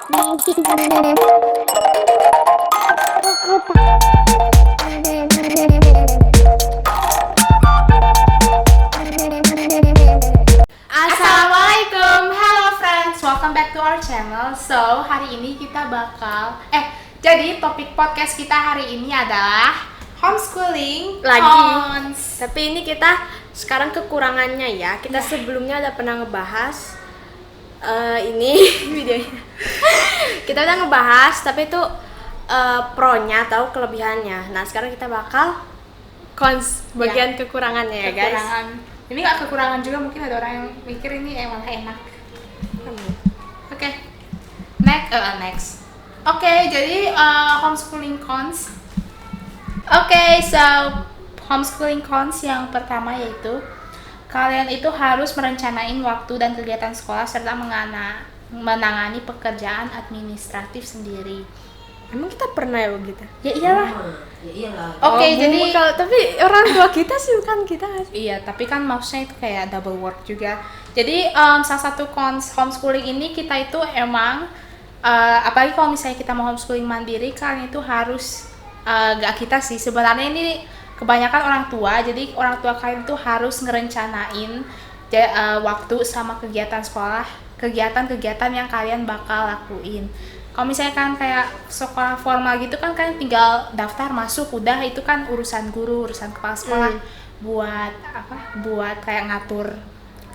Assalamualaikum, hello friends, welcome back to our channel. So, hari ini kita jadi topik podcast kita hari ini adalah homeschooling Lagi. cons. Tapi ini kita sekarang kekurangannya ya. Kita sebelumnya udah pernah ngebahas ini videonya. Kita udah ngebahas, tapi itu pro-nya atau kelebihannya. Nah, sekarang kita bakal cons bagian kekurangannya ya, guys. Kekurangan. Ini nggak kekurangan juga, mungkin ada orang yang mikir ini emang enak. Oke. Next. Oke, jadi homeschooling cons. Oke, so homeschooling cons yang pertama yaitu kalian itu harus merencanain waktu dan kegiatan sekolah serta menangani pekerjaan administratif sendiri. Emang kita pernah ya begitu? Ya iyalah. Ya iyalah. Oke, jadi tapi orang tua kita sih bukan kita nggak sih? iya, tapi kan maksudnya itu kayak double work juga. Jadi salah satu cons homeschooling ini kita itu emang apalagi kalau misalnya kita mau homeschooling mandiri, kalian itu harus gak kita sih sebenarnya ini kebanyakan orang tua. Jadi orang tua kalian itu harus ngerencanain waktu sama kegiatan sekolah, kegiatan-kegiatan yang kalian bakal lakuin. Kalau misalnya kan kayak sekolah formal gitu kan kalian tinggal daftar masuk, udah itu kan urusan guru, urusan kepala sekolah buat kayak ngatur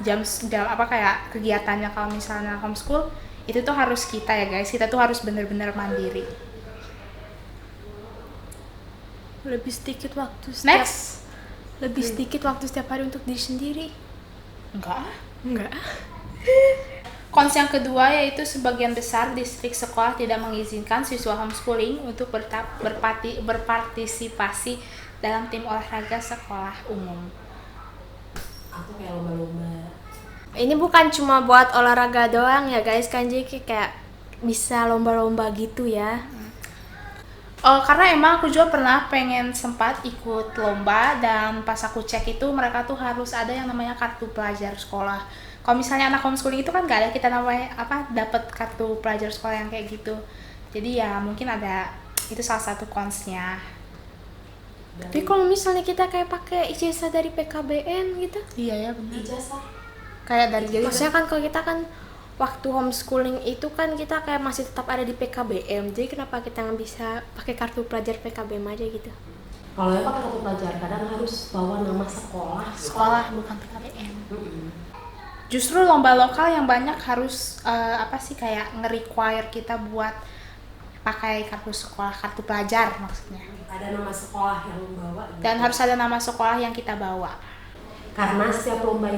jam kayak kegiatannya. Kalau misalnya homeschool itu tuh harus kita ya guys, kita tuh harus bener-bener mandiri. Lebih sedikit waktu sedikit waktu setiap hari untuk diri sendiri. Enggak. Cons yang kedua yaitu sebagian besar distrik sekolah tidak mengizinkan siswa homeschooling untuk berpartisipasi dalam tim olahraga sekolah umum. Aku kayak lomba-lomba. Ini bukan cuma buat olahraga doang ya guys, kan jadi kayak bisa lomba-lomba gitu ya. Karena emang aku juga pernah pengen sempat ikut lomba, dan pas aku cek itu mereka tuh harus ada yang namanya kartu pelajar sekolah. Kalau misalnya anak homeschooling itu kan nggak ada kita namanya dapat kartu pelajar sekolah yang kayak gitu. Jadi ya mungkin ada, itu salah satu cons-nya. Tapi kalau misalnya kita kayak pakai ijazah dari PKBM gitu, Iya ya benar. Ijazah. Kayak dari jadi maksudnya kan kalau kita kan waktu homeschooling itu kan kita kayak masih tetap ada di PKBM, jadi kenapa kita nggak bisa pakai kartu pelajar PKBM aja gitu? Kalau yang pakai kartu pelajar kadang harus bawa nama sekolah. bukan PKBM. Justru lomba lokal yang banyak harus kayak nge-require kita buat pakai kartu sekolah, kartu pelajar maksudnya. Ada nama sekolah yang bawa. Dan harus ada nama sekolah yang kita bawa. Karena setiap lomba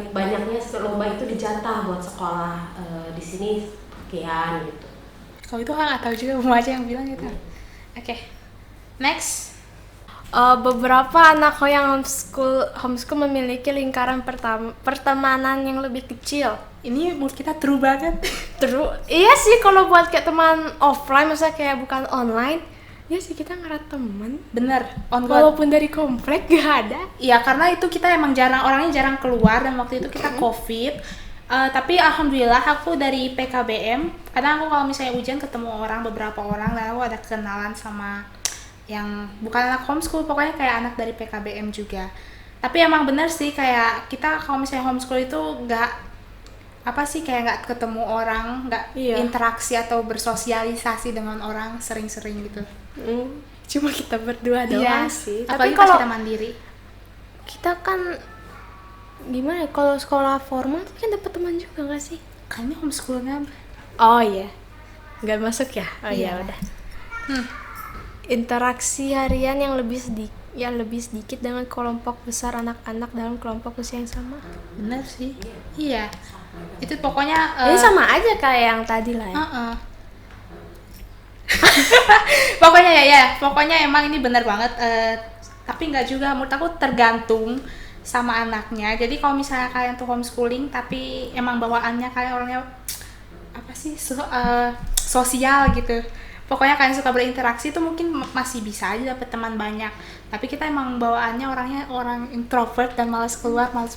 itu dijatah buat sekolah di sini sekian gitu. Kalau itu kan nggak tahu juga, mau aja yang bilang gitu. Oke. Next. Beberapa anak yang homeschool memiliki lingkaran pertemanan yang lebih kecil. Ini menurut kita true banget. Iya sih, kalau buat kayak teman offline, misalnya kayak bukan online, ya sih kita ngerat temen. Bener. Walaupun dari komplek gak ada. Iya, karena itu kita emang orangnya jarang keluar, dan waktu itu kita COVID. Tapi alhamdulillah aku dari PKBM, kadang aku kalau misalnya ujian ketemu beberapa orang, dan aku ada kenalan sama yang bukan anak homeschool, pokoknya kayak anak dari PKBM juga. Tapi emang bener sih, kayak kita kalau misalnya homeschool itu nggak ketemu orang, nggak interaksi atau bersosialisasi dengan orang sering-sering gitu. Cuma kita berdua doang sih. Apalagi Tapi pas kalau kita mandiri. kita kan gimana ya, kalau sekolah formal tapi kan dapat teman juga nggak sih? Kayaknya homeschoolnya Oh iya, nggak masuk ya? Oh iya Iya. udah. Interaksi harian yang lebih sedikit dengan kelompok besar anak-anak dalam kelompok usia yang sama. bener sih. Iya. Itu pokoknya Ini sama aja kayak yang tadi lah ya. Pokoknya emang ini bener banget. Tapi nggak juga, menurut aku tergantung sama anaknya. Jadi kalau misalnya kalian tuh homeschooling tapi emang bawaannya kalian orangnya sosial gitu, pokoknya kalian suka berinteraksi, itu mungkin masih bisa aja dapet teman banyak. Tapi kita emang bawaannya orang introvert dan malas keluar, malas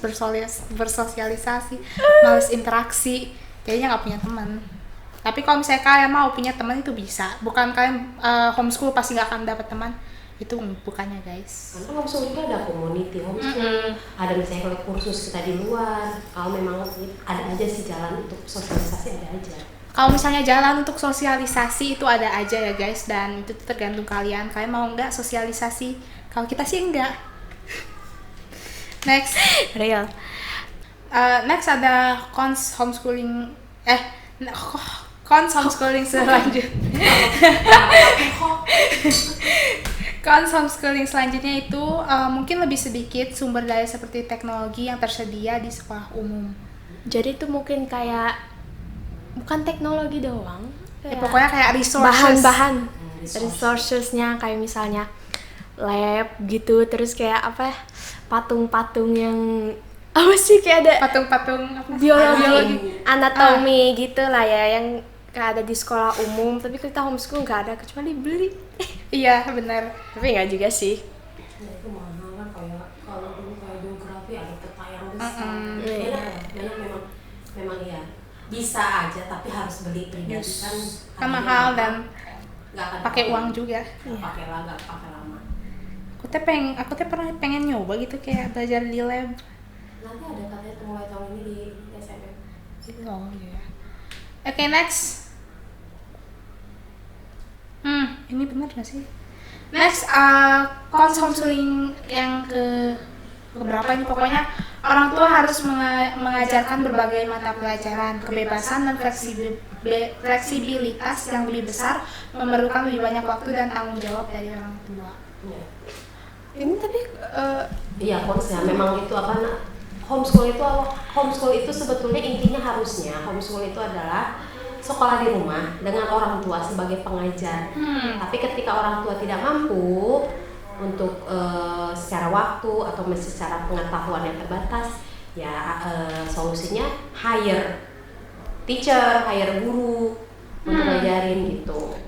bersosialisasi, malas interaksi, jadinya nggak punya teman. Tapi kalau misalnya kalian mau punya teman itu bisa, bukan kalian homeschool pasti nggak akan dapat teman, itu bukannya guys. Karena homeschool itu ada community homeschool, ada misalnya kalau kursus kita di luar, kalau memang ada aja sih jalan untuk sosialisasi, ada aja. Kalau misalnya jalan untuk sosialisasi itu ada aja ya guys, dan itu tergantung kalian mau nggak sosialisasi. Kalau kita sih enggak. Next, Real. next ada cons homeschooling selanjutnya. Cons homeschooling selanjutnya itu mungkin lebih sedikit sumber daya seperti teknologi yang tersedia di sekolah umum. Jadi itu mungkin kayak bukan teknologi doang. Ya, pokoknya kayak resources. Bahan-bahan resourcesnya kayak misalnya lab gitu, terus kayak apa ya, patung-patung yang apa sih, kayak ada patung-patung biologi, anatomi gitu lah ya, yang kayak ada di sekolah umum, tapi kita homeschool nggak ada kecuali beli. Iya benar. Tapi nggak juga sih. Nah, itu mahal kan, kayak kalau dulu kayak geografi ada peta yang besar. Banyak memang iya. Bisa aja tapi harus beli pribadi kan Mahal dan nggak akan pakai uang juga. nggak pakai lama. Aku teh pernah pengen nyoba gitu kayak belajar di lab. Nanti ada katanya mulai tahun ini di SMM. Oh iya. Oke, next. Ini benar gak sih? Next, cons homeschooling yang keberapa ini, pokoknya orang tua harus mengajarkan berbagai mata pelajaran, kebebasan dan fleksibilitas yang lebih besar, memerlukan lebih banyak waktu dan tanggung jawab dari orang tua. Ya. Ini tapi Iya, konsnya memang itu homeschool itu sebetulnya intinya harusnya homeschool itu adalah sekolah di rumah dengan orang tua sebagai pengajar. Tapi ketika orang tua tidak mampu untuk secara waktu atau secara pengetahuan yang terbatas, ya solusinya hire teacher, hire guru untuk ngajarin gitu.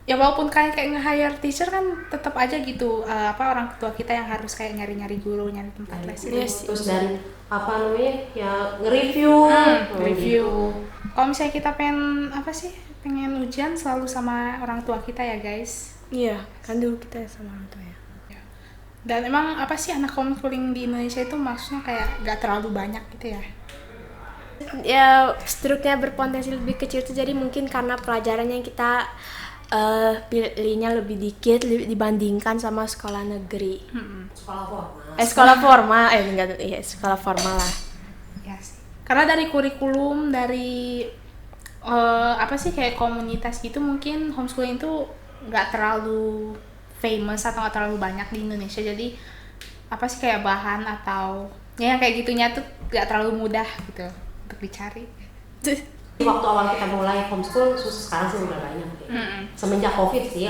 Ya walaupun kayak nge-hire teacher kan tetap aja gitu, orang tua kita yang harus kayak nyari-nyari guru, nyari tempat les itu. Terus dan ya nge-review. Kalau misalnya kita pengen ujian selalu sama orang tua kita ya guys. iya kan dulu kita sama orang tua ya. Dan emang anak homeschooling di Indonesia itu maksudnya kayak gak terlalu banyak gitu ya. Ya struknya berpotensi lebih kecil tuh, jadi mungkin karena pelajarannya yang kita pilihnya lebih dikit dibandingkan sama sekolah negeri. Sekolah formal. Sekolah formal lah. Ya sih. Karena dari kurikulum, dari kayak komunitas gitu, mungkin homeschooling itu nggak terlalu famous atau nggak terlalu banyak di Indonesia. Jadi kayak bahan atau yang kayak gitunya tuh nggak terlalu mudah gitu untuk dicari. Waktu awal kita mulai homeschool, sekarang sih udah banyak. Semenjak COVID itu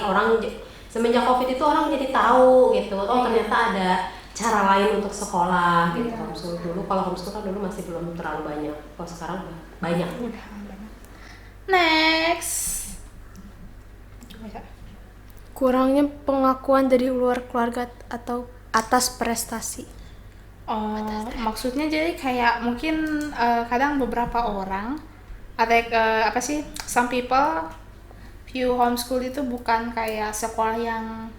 orang jadi tahu gitu. Oh ternyata ada cara lain untuk sekolah gitu. Homeschool dulu, kalau homeschool kan dulu masih belum terlalu banyak. Kalau sekarang udah banyak. Next. Kurangnya pengakuan dari luar keluarga atau atas prestasi. Maksudnya jadi kayak mungkin kadang beberapa orang some people view homeschool itu bukan kayak sekolah yang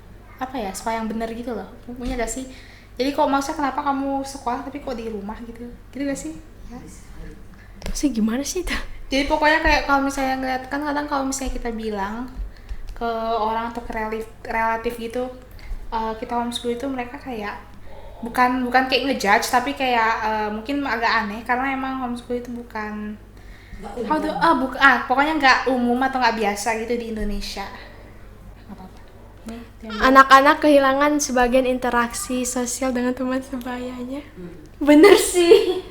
sekolah yang benar gitu loh, punya gak sih? Jadi kok maksudnya kenapa kamu sekolah tapi kok di rumah gitu gak sih? Ya. Sih gimana sih itu? Jadi pokoknya kayak kalau misalnya ngeliat kan kadang kalau misalnya kita bilang ke orang atau ke relatif gitu, kita homeschool itu mereka kayak bukan kayak ngejudge, tapi kayak mungkin agak aneh karena emang homeschool itu bukan pokoknya nggak umum atau nggak biasa gitu di Indonesia. Anak-anak kehilangan sebagian interaksi sosial dengan teman sebayanya. Bener sih.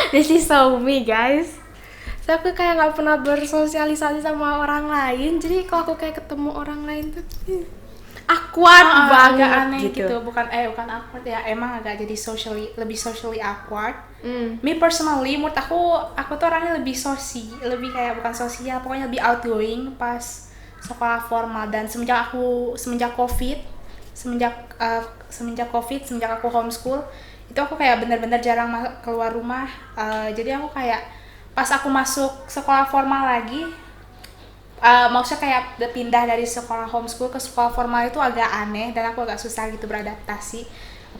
This is so me guys. So aku kayak nggak pernah bersosialisasi sama orang lain. Jadi kalau aku kayak ketemu orang lain tuh awkward banget agak aneh gitu. Bukan awkward ya, emang agak jadi lebih socially awkward. Me personally, menurut aku tuh orangnya lebih kayak bukan sosial, pokoknya lebih outgoing pas sekolah formal. Dan semenjak aku homeschool itu aku kayak benar-benar jarang keluar rumah. Jadi aku kayak pas aku masuk sekolah formal lagi, maksudnya kayak pindah dari sekolah homeschool ke sekolah formal itu agak aneh dan aku agak susah gitu beradaptasi.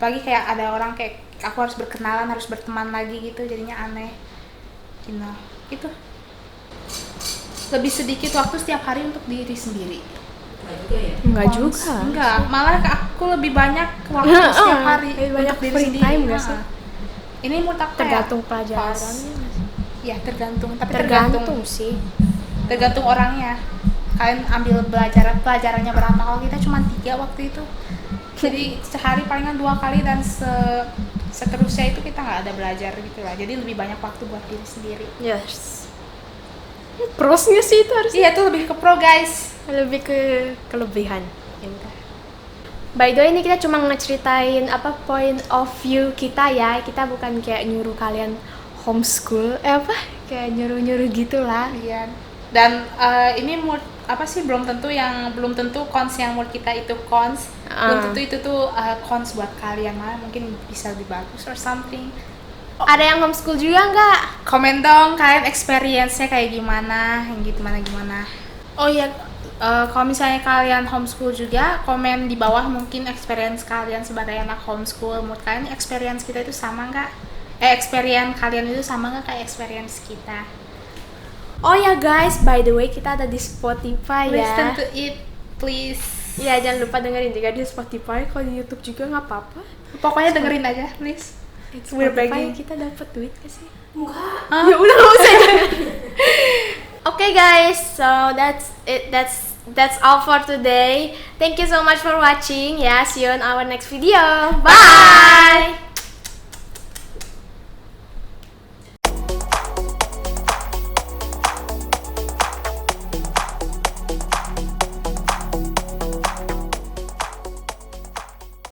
Apalagi kayak ada orang kayak aku harus berkenalan, harus berteman lagi gitu, jadinya aneh. Itu lebih sedikit waktu setiap hari untuk diri sendiri. Enggak juga. Enggak, malah aku lebih banyak waktu setiap hari lebih banyak untuk diri free sendiri. time nggak sih? Ini menurut aku Tergantung kayak pelajaran. pas. Ya tergantung, tapi Tergantung sih. tergantung orangnya. Kalian ambil pelajarannya berapa? Kalau kita cuma 3 waktu itu, jadi sehari palingan 2 kali dan seterusnya itu kita nggak ada belajar gitu lah. Jadi lebih banyak waktu buat diri sendiri. Yes. Prosnya sih itu harus Iya, itu lebih ke pro guys. lebih ke kelebihan. Ya udah. By the way, ini kita cuma ngeceritain apa point of view kita ya. Kita bukan kayak nyuruh kalian homeschool, kayak nyuruh-nyuruh gitulah. Iya. Dan ini belum tentu cons yang menurut kita itu cons. Belum tentu itu tuh cons buat kalian, malah mungkin bisa lebih bagus or something. Ada yang homeschool juga nggak? Komen dong kalian experience-nya kayak gimana, yang gimana. Oh iya, kalau misalnya kalian homeschool juga, komen di bawah mungkin experience kalian sebagai anak homeschool. Menurut kalian experience kita itu sama nggak? Experience kalian itu sama nggak kayak experience kita? Oh ya guys, by the way kita ada di Spotify ya. Listen to it, please. Ya jangan lupa dengerin juga di Spotify. Kalau di YouTube juga nggak apa-apa. Pokoknya dengerin aja, please. We're begging. Kita dapat duit gak sih? Enggak. Ya udah nggak usah. Okay guys, so that's it. That's all for today. Thank you so much for watching. Yeah, see you on our next video. Bye.